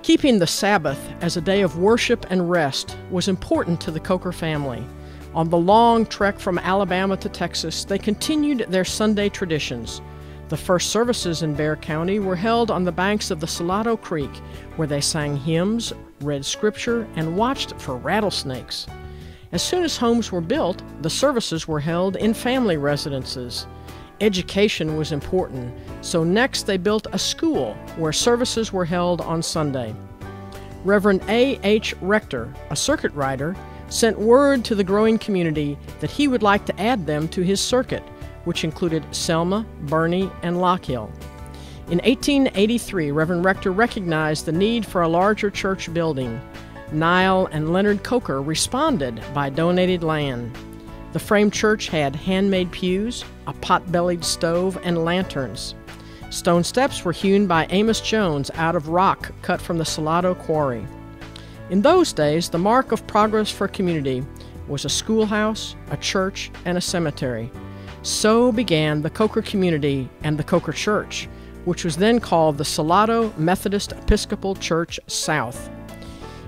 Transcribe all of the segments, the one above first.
Keeping the Sabbath as a day of worship and rest was important to the Coker family. On the long trek from Alabama to Texas, they continued their Sunday traditions. The first services in Bexar County were held on the banks of the Salado Creek, where they sang hymns, read scripture, and watched for rattlesnakes. As soon as homes were built, the services were held in family residences. Education was important, so next they built a school where services were held on Sunday. Reverend A.H. Rector, a circuit rider, sent word to the growing community that he would like to add them to his circuit, which included Selma, Bernie, and Lock Hill. In 1883, Reverend Rector recognized the need for a larger church building. Niall and Leonard Coker responded by donating land. The frame church had handmade pews, a pot-bellied stove, and lanterns. Stone steps were hewn by Amos Jones out of rock cut from the Salado Quarry. In those days, the mark of progress for a community was a schoolhouse, a church, and a cemetery. So began the Coker community and the Coker Church, which was then called the Salado Methodist Episcopal Church South.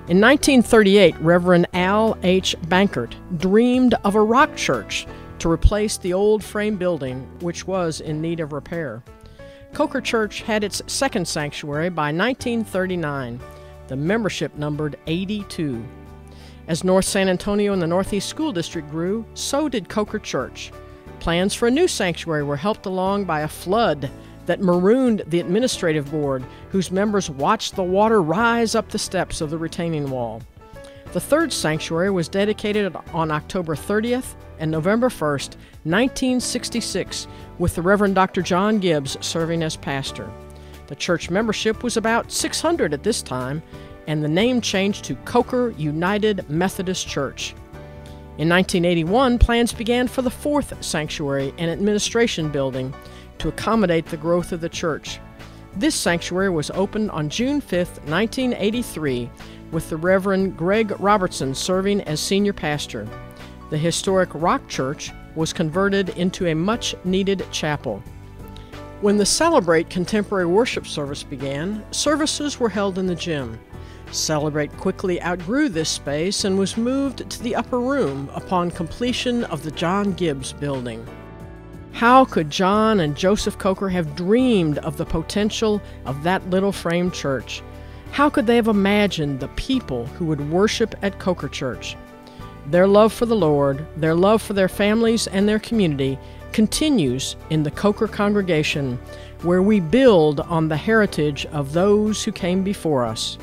In 1938, Reverend Al H. Bankert dreamed of a rock church to replace the old frame building, which was in need of repair. Coker Church had its second sanctuary by 1939. The membership numbered 82. As North San Antonio and the Northeast School District grew, so did Coker Church. Plans for a new sanctuary were helped along by a flood that marooned the administrative board, whose members watched the water rise up the steps of the retaining wall. The third sanctuary was dedicated on October 30th and November 1st, 1966, with the Reverend Dr. John Gibbs serving as pastor. The church membership was about 600 at this time, and the name changed to Coker United Methodist Church. In 1981, plans began for the fourth sanctuary and administration building to accommodate the growth of the church. This sanctuary was opened on June 5, 1983, with the Reverend Greg Robertson serving as senior pastor. The historic Rock Church was converted into a much-needed chapel. When the Celebrate Contemporary Worship service began, services were held in the gym. Celebrate quickly outgrew this space and was moved to the upper room upon completion of the John Gibbs building. How could John and Joseph Coker have dreamed of the potential of that little frame church? How could they have imagined the people who would worship at Coker Church? Their love for the Lord, their love for their families and their community continues in the Coker congregation, where we build on the heritage of those who came before us.